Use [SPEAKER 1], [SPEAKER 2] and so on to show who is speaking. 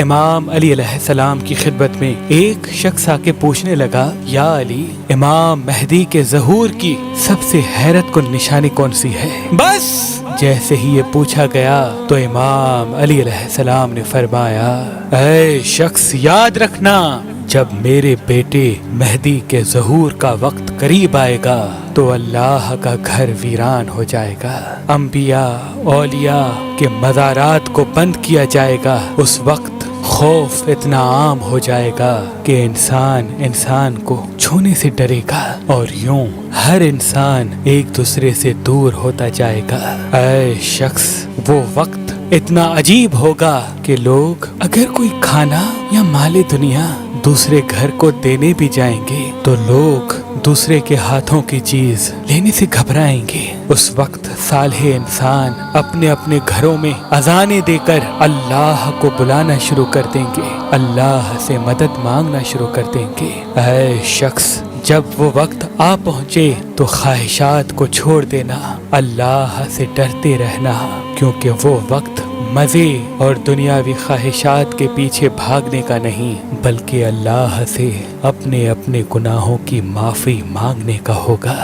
[SPEAKER 1] امام علی علیہ السلام کی خدمت میں ایک شخص آ کے پوچھنے لگا، یا علی، امام مہدی کے ظہور کی سب سے حیرت کن نشانی کون سی ہے؟ بس جیسے ہی یہ پوچھا گیا تو امام علی علیہ السلام نے فرمایا، اے شخص، یاد رکھنا، جب میرے بیٹے مہدی کے ظہور کا وقت قریب آئے گا تو اللہ کا گھر ویران ہو جائے گا، انبیاء اولیاء کے مزارات کو بند کیا جائے گا، اس وقت خوف اتنا عام ہو جائے گا کہ انسان کو چھونے سے ڈرے گا، اور یوں ہر انسان ایک دوسرے سے دور ہوتا جائے گا۔ اے شخص، وہ وقت اتنا عجیب ہوگا کہ لوگ اگر کوئی کھانا یا مال دنیا دوسرے گھر کو دینے بھی جائیں گے تو لوگ دوسرے کے ہاتھوں کی چیز لینے سے گھبرائیں گے۔ اس وقت صالح انسان اپنے اپنے گھروں میں اذانیں دے کر اللہ کو بلانا شروع کر دیں گے، اللہ سے مدد مانگنا شروع کر دیں گے۔ اے شخص، جب وہ وقت آ پہنچے تو خواہشات کو چھوڑ دینا، اللہ سے ڈرتے رہنا، کیونکہ وہ وقت مزے اور دنیاوی خواہشات کے پیچھے بھاگنے کا نہیں، بلکہ اللہ سے اپنے گناہوں کی معافی مانگنے کا ہوگا۔